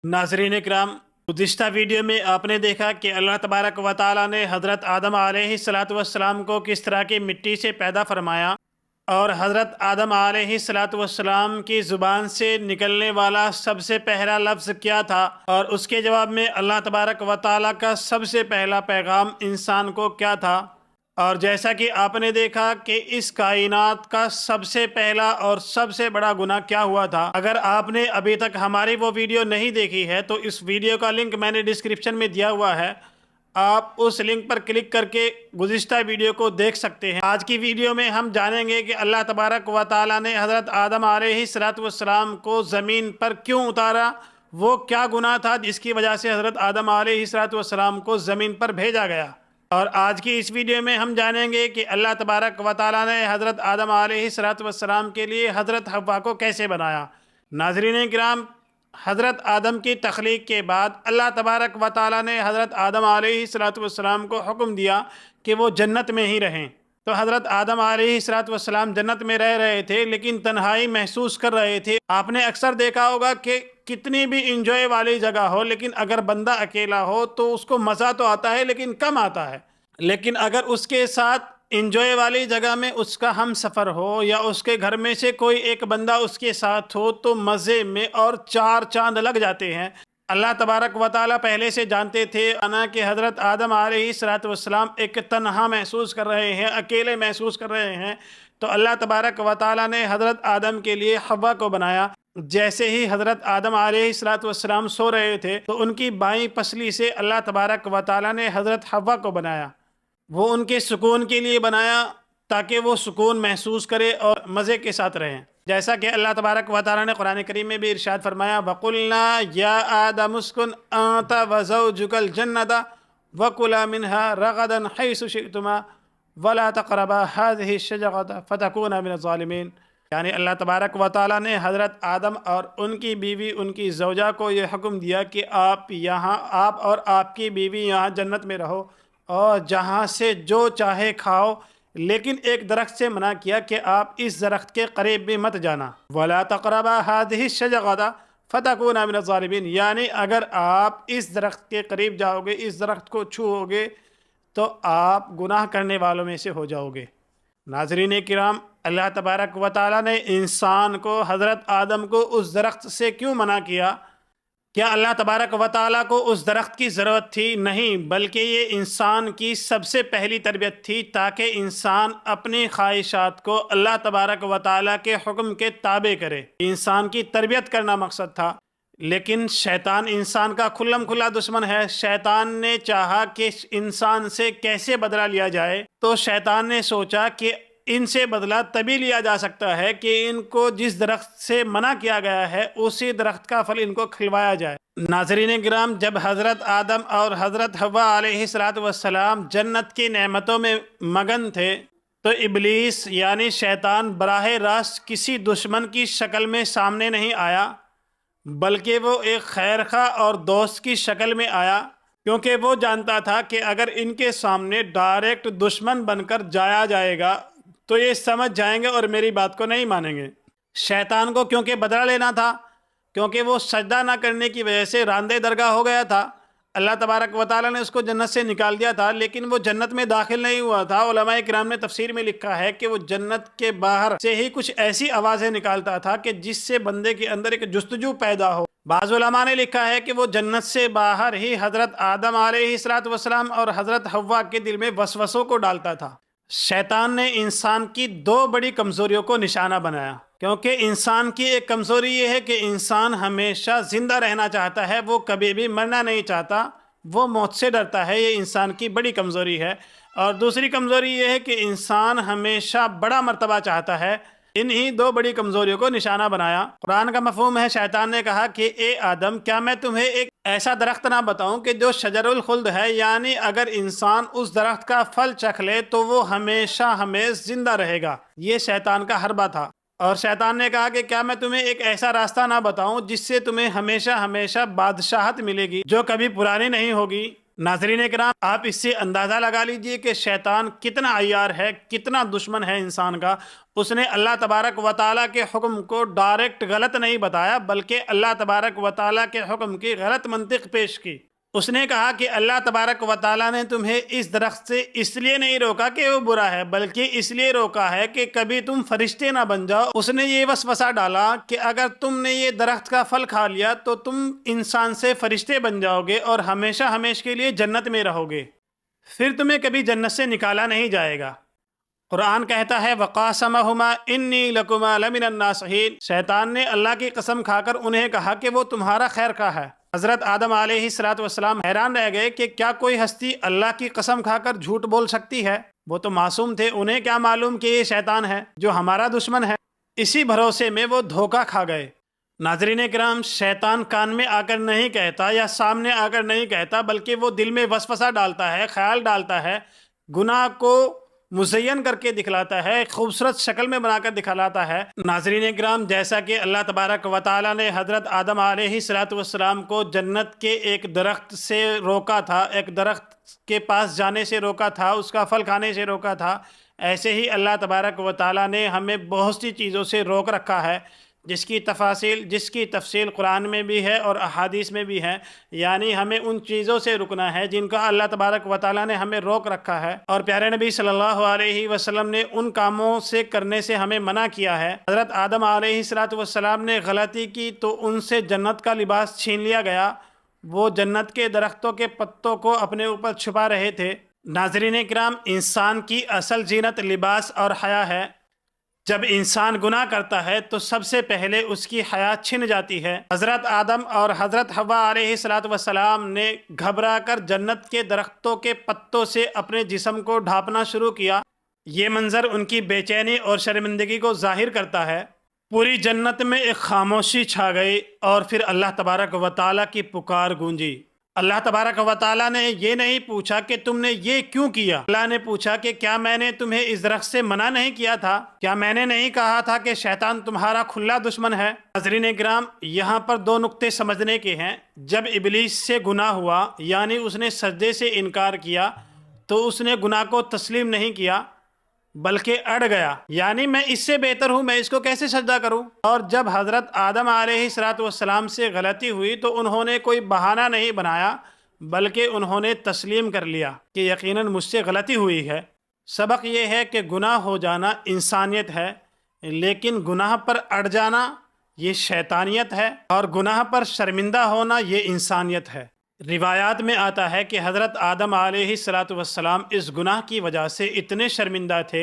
नाज़रीन इकराम, गुज़िश्ता वीडियो में आपने देखा कि अल्लाह तबारक व तआला ने हज़रत आदम अलैहिस्सलातु वस्सलाम को किस तरह की मिट्टी से पैदा फरमाया और हज़रत आदम अलैहिस्सलातु वस्सलाम की ज़ुबान से निकलने वाला सबसे पहला लफ्ज़ क्या था और उसके जवाब में अल्लाह तबारक व तआला का सबसे पहला पैगाम इंसान को क्या था। और जैसा कि आपने देखा कि इस कायनात का सबसे पहला और सबसे बड़ा गुनाह क्या हुआ था। अगर आपने अभी तक हमारी वो वीडियो नहीं देखी है तो इस वीडियो का लिंक मैंने डिस्क्रिप्शन में दिया हुआ है, आप उस लिंक पर क्लिक करके गुज़िश्ता वीडियो को देख सकते हैं। आज की वीडियो में हम जानेंगे कि अल्लाह तबारक व तआला ने हज़रत आदम अलैहिस्सलातु वस्सलाम को ज़मीन पर क्यों उतारा, वो क्या गुनाह था जिसकी वजह से हज़रत आदम अलैहिस्सलातु वस्सलाम को ज़मीन पर भेजा गया। और आज की इस वीडियो में हम जानेंगे कि अल्लाह तबारक व तआला ने हज़रत आदम अलैहिस्सलातु वस्सलाम के लिए हज़रत हव्वा को कैसे बनाया। नाज़रीन किराम, हज़रत आदम की तख्लीक के बाद अल्लाह तबारक व तआला ने हज़रत आदम अलैहिस्सलातु वस्सलाम को हुक्म दिया कि वो जन्नत में ही रहें। तो हज़रत आदम अलैहिस्सलातु वस्सलाम जन्नत में रह रहे थे लेकिन तन्हाई महसूस कर रहे थे। आपने अक्सर देखा होगा कि कितनी भी इंजॉय वाली जगह हो लेकिन अगर बंदा अकेला हो तो उसको मज़ा तो आता है लेकिन कम आता है। लेकिन अगर उसके साथ इंजॉय वाली जगह में उसका हम सफ़र हो या उसके घर में से कोई एक बंदा उसके साथ हो तो मज़े में और चार चांद लग जाते हैं। अल्लाह तबारक व तआला पहले से जानते थे अना कि हज़रत आदम अलैहिस्सलातु वस्सलाम एक तन्हा महसूस कर रहे हैं, अकेले महसूस कर रहे हैं। तो अल्लाह तबारक व तआला ने हज़रत आदम के लिए हव्वा को बनाया। जैसे ही हज़रत आदम अलैहिस्सलातु वस्सलाम सो रहे थे तो उनकी बाईं पसली से अल्लाह तबारक व तआला ने हज़रत हव्वा को बनाया। वो उनके सुकून के लिए बनाया ताकि वो सुकून महसूस करे और मज़े के साथ रहें। जैसा कि अल्लाह तबारक व तआला ने कुरान करीम में भी इरशाद फरमाया, वक़ुलना या आदम उस्कुन अंता व ज़ौजुकल जन्नता वकुला मिन्हा रगदन हैसु शि'तुमा वला तक़रबा हाज़िहि शजरता फ़तकूना मिनज़ ज़ालिमीन। यानी अल्लाह तबारक व तआला ने हज़रत आदम और उनकी बीवी उनकी ज़ौजा को ये हुक्म दिया कि आप और आपकी बीवी यहाँ जन्नत में रहो और जहाँ से जो चाहे खाओ, लेकिन एक दरख्त से मना किया कि आप इस दरख्त के करीब भी मत जाना। वला तक़रबा हाज़िहि शजरता फ़तकूना मिनज़ ज़ालिमीन, यानी अगर आप इस दरख्त के करीब जाओगे, इस दरख्त को छूओगे तो आप गुनाह करने वालों में से हो जाओगे। नाज़रीन किराम, अल्लाह तबारक व तआला ने इंसान को, हज़रत आदम को उस दरख्त से क्यों मना किया? क्या अल्लाह तबारक व तआला को उस दरख्त की ज़रूरत थी? नहीं, बल्कि ये इंसान की सबसे पहली तरबियत थी ताकि इंसान अपनी ख्वाहिशात को अल्लाह तबारक व तआला के हुक्म के ताबे करे। इंसान की तरबियत करना मकसद था। लेकिन शैतान इंसान का खुल्लम खुल्ला दुश्मन है। शैतान ने चाहा कि इंसान से कैसे बदला लिया जाए, तो शैतान ने सोचा कि इनसे बदला तभी लिया जा सकता है कि इनको जिस दरख्त से मना किया गया है उसी दरख्त का फल इनको खिलवाया जाए। नाज़रीन किराम, जब हज़रत आदम और हज़रत हव्वा अलैहिस्सलातु वस्सलाम जन्नत की नेमतों में मगन थे तो इब्लीस यानी शैतान बराह रास्त किसी दुश्मन की शक्ल में सामने नहीं आया, बल्कि वो एक खैर खा और दोस्त की शक्ल में आया, क्योंकि वो जानता था कि अगर इनके सामने डायरेक्ट दुश्मन बनकर जाया जाएगा तो ये समझ जाएंगे और मेरी बात को नहीं मानेंगे। शैतान को क्योंकि बदला लेना था, क्योंकि वो सजदा ना करने की वजह से रांदे दरगाह हो गया था। अल्लाह तबारक व तआला ने उसको जन्नत से निकाल दिया था, लेकिन वो जन्नत में दाखिल नहीं हुआ था। उलमाए किराम ने तफसीर में लिखा है कि वो जन्नत के बाहर से ही कुछ ऐसी आवाज़ें निकालता था कि जिससे बंदे के अंदर एक जुस्तजू पैदा हो। बाज़ उलमा ने लिखा है कि वो जन्नत से बाहर ही हज़रत आदम अलैहिस्सलातु वस्सलाम और हज़रत हव्वा के दिल में वसवसों को डालता था। शैतान ने इंसान की दो बड़ी कमज़ोरियों को निशाना बनाया, क्योंकि इंसान की एक कमज़ोरी ये है कि इंसान हमेशा ज़िंदा रहना चाहता है, वो कभी भी मरना नहीं चाहता, वो मौत से डरता है। ये इंसान की बड़ी कमज़ोरी है। और दूसरी कमज़ोरी ये है कि इंसान हमेशा बड़ा मर्तबा चाहता है। इन्हीं दो बड़ी कमज़ोरियों को निशाना बनाया। कुरान का मफ़हूम है, शैतान ने कहा कि ए आदम, क्या मैं तुम्हें एक ऐसा दरख्त ना बताऊं कि जो शजरुल खुल्द है, यानी अगर इंसान उस दरख्त का फल चख ले तो वो हमेशा हमेश जिंदा रहेगा। ये शैतान का हरबा था। और शैतान ने कहा कि क्या मैं तुम्हें एक ऐसा रास्ता ना बताऊं जिससे तुम्हें हमेशा हमेशा बादशाहत मिलेगी जो कभी पुरानी नहीं होगी। नाज़रीन किराम, आप इससे अंदाज़ा लगा लीजिए कि शैतान कितना अय्यार है, कितना दुश्मन है इंसान का। उसने अल्लाह तबारक व तआला के हुक्म को डायरेक्ट गलत नहीं बताया, बल्कि अल्लाह तबारक व तआला के हुक्म की गलत मंतिक पेश की। उसने कहा कि अल्लाह तबारक व तआला ने तुम्हें इस दरख्त से इसलिए नहीं रोका कि वो बुरा है, बल्कि इसलिए रोका है कि कभी तुम फरिश्ते ना बन जाओ। उसने ये वसवसा डाला कि अगर तुमने ये दरख्त का फल खा लिया तो तुम इंसान से फरिश्ते बन जाओगे और हमेशा हमेशा के लिए जन्नत में रहोगे, फिर तुम्हें कभी जन्नत से निकाला नहीं जाएगा। कुरान कहता है वक़ासमहुमा इन्नी लकुमा लमिनन नासिहीन। शैतान ने अल्लाह की कसम खाकर उन्हें कहा कि वो तुम्हारा खैर खा है। हज़रत आदम अलैहिस्सलाम हैरान रह गए कि क्या कोई हस्ती अल्लाह की कसम खाकर झूठ बोल सकती है। वो तो मासूम थे, उन्हें क्या मालूम कि ये शैतान है जो हमारा दुश्मन है। इसी भरोसे में वो धोखा खा गए। नाज़रीन किराम, शैतान कान में आकर नहीं कहता या सामने आकर नहीं कहता, बल्कि वो दिल में वसवसा डालता है, ख्याल डालता है, गुनाह को मुज़य्यन करके दिखलाता है, खूबसूरत शक्ल में बनाकर दिखलाता है। नाज़रीन किराम, जैसा कि अल्लाह तबारक व तआला ने हज़रत आदम अलैहिस्सलाम को जन्नत के एक दरख्त से रोका था, एक दरख्त के पास जाने से रोका था, उसका फल खाने से रोका था, ऐसे ही अल्लाह तबारक व तआला ने हमें बहुत सी चीज़ों से रोक रखा है, जिसकी तफसील कुरान में भी है और अहादीस में भी है। यानी हमें उन चीज़ों से रुकना है जिनका अल्लाह तबारक व तआला ने हमें रोक रखा है, और प्यारे नबी सल्लल्लाहु अलैहि वसल्लम ने उन कामों से करने से हमें मना किया है। हज़रत आदम अलैहिस्सलाम ने गलती की तो उनसे जन्नत का लिबास छीन लिया गया। वो जन्नत के दरख्तों के पत्तों को अपने ऊपर छुपा रहे थे। नाज़रीन किराम, इंसान की असल जीनत लिबास और हया है। जब इंसान गुनाह करता है तो सबसे पहले उसकी हया छिन जाती है। हज़रत आदम और हज़रत हव्वा अलैहिस्सलाम ने घबरा कर जन्नत के दरख्तों के पत्तों से अपने जिस्म को ढांपना शुरू किया। ये मंज़र उनकी बेचैनी और शर्मिंदगी को ज़ाहिर करता है। पूरी जन्नत में एक खामोशी छा गई और फिर अल्लाह तबारक व तआला की पुकार गूंजी। अल्लाह तबारक व तआला ने ये नहीं पूछा कि तुमने ये क्यों किया। अल्लाह ने पूछा कि क्या मैंने तुम्हें इस दरख्त से मना नहीं किया था? क्या मैंने नहीं कहा था कि शैतान तुम्हारा खुला दुश्मन है? नाज़रीन किराम, यहाँ पर दो नुक्ते समझने के हैं। जब इबलीस से गुनाह हुआ, यानी उसने सजदे से इनकार किया, तो उसने गुनाह को तस्लीम नहीं किया बल्कि अड़ गया, यानी मैं इससे बेहतर हूँ, मैं इसको कैसे सजदा करूँ। और जब हज़रत आदम अलैहिस्सलाम से गलती हुई तो उन्होंने कोई बहाना नहीं बनाया, बल्कि उन्होंने तस्लीम कर लिया कि यकीनन मुझसे गलती हुई है। सबक ये है कि गुनाह हो जाना इंसानियत है, लेकिन गुनाह पर अड़ जाना ये शैतानियत है, और गुनाह पर शर्मिंदा होना ये इंसानियत है। रिवायात में आता है कि हज़रत आदम अलैहिस्सलाम इस गुनाह की वजह से इतने शर्मिंदा थे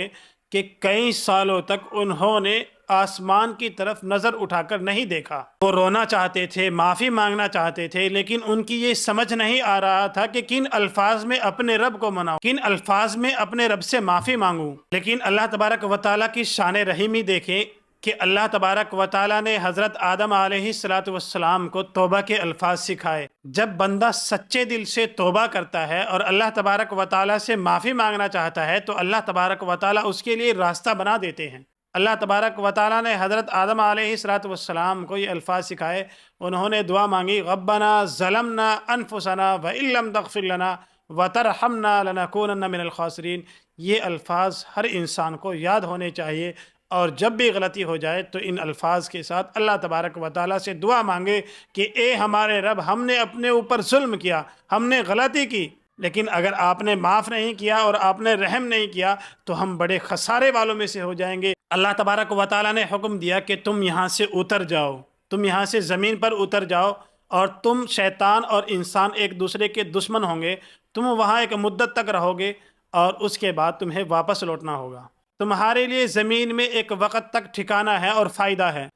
कि कई सालों तक उन्होंने आसमान की तरफ नज़र उठाकर नहीं देखा। वो रोना चाहते थे, माफ़ी मांगना चाहते थे, लेकिन उनकी ये समझ नहीं आ रहा था कि किन अल्फाज में अपने रब को मनाऊं, किन अल्फाज में अपने रब से माफ़ी मांगूं। लेकिन अल्लाह तबारक व तआला की शान रहीमी देखें कि अल्लाह तबारक व तआला ने हज़रत आदम अलैहिस्सलाम को तौबा के अल्फाज सिखाए। जब बंदा सच्चे दिल से तौबा करता है और अल्लाह तबारक व तआला से माफ़ी मांगना चाहता है तो अल्लाह तबारक व तआला उसके लिए रास्ता बना देते हैं। अल्लाह तबारक व तआला ने हज़रत आदम अलैहिस्सलाम को ये अल्फाज सिखाए। उन्होंने दुआ मांगी, रब्बना ज़लमना अनफुसना व इल्लम तग़फिर लना व तरहमना लनकूनन्ना मिनल खासिरीन। ये अल्फाज हर इंसान को याद होने चाहिए, और जब भी गलती हो जाए तो इन अल्फाज के साथ अल्लाह तबारक व तआला से दुआ मांगे कि ए हमारे रब, हमने अपने ऊपर जुल्म किया, हमने गलती की, लेकिन अगर आपने माफ़ नहीं किया और आपने रहम नहीं किया तो हम बड़े खसारे वालों में से हो जाएंगे। अल्लाह तबारक व तआला ने हुक्म दिया कि तुम यहाँ से उतर जाओ, तुम यहाँ से ज़मीन पर उतर जाओ, और तुम शैतान और इंसान एक दूसरे के दुश्मन होंगे। तुम वहाँ एक मुद्दत तक रहोगे और उसके बाद तुम्हें वापस लौटना होगा। तुम्हारे लिए ज़मीन में एक वक़्त तक ठिकाना है और फ़ायदा है।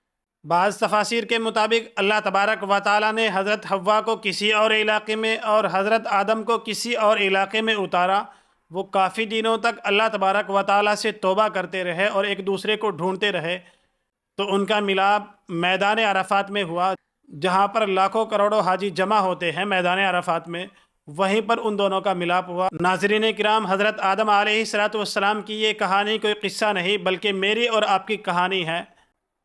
बाज़ तफासिर के मुताबिक अल्लाह तबारक व तआला ने हज़रत हव्वा को किसी और इलाके में और हज़रत आदम को किसी और इलाके में उतारा। वो काफ़ी दिनों तक अल्लाह तबारक व तआला से तौबा करते रहे और एक दूसरे को ढूंढते रहे। तो उनका मिलाप मैदान अरफात में हुआ, जहाँ पर लाखों करोड़ों हाजी जमा होते हैं मैदान अरफात में। वहीं पर उन दोनों का मिलाप हुआ। नाज़रीन किराम, हज़रत आदम अलैहिस्सलाम की ये कहानी कोई क़िस्सा नहीं, बल्कि मेरी और आपकी कहानी है।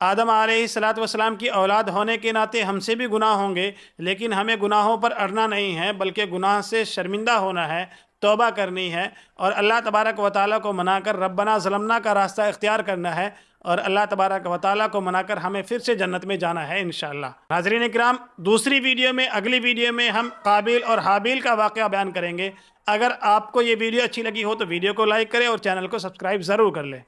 آدم علیہ السلام کی اولاد ہونے کے ناطے ہم سے بھی گناہ ہوں گے، لیکن ہمیں گناہوں پر اڑنا نہیں ہے، بلکہ گناہ سے شرمندہ ہونا ہے، توبہ کرنی ہے، اور اللہ تبارک و تعالیٰ کو منا کر ربنا ظلمنا کا راستہ اختیار کرنا ہے، اور اللہ تبارک و تعالیٰ کو منا کر ہمیں پھر سے جنت میں جانا ہے انشاءاللہ۔ ناظرین اکرام، دوسری ویڈیو میں، اگلی ویڈیو میں ہم قابیل اور حابیل کا واقعہ بیان کریں گے۔ اگر آپ کو یہ ویڈیو اچھی لگی ہو تو ویڈیو کو لائک کریں اور چینل کو سبسکرائب ضرور کر لیں۔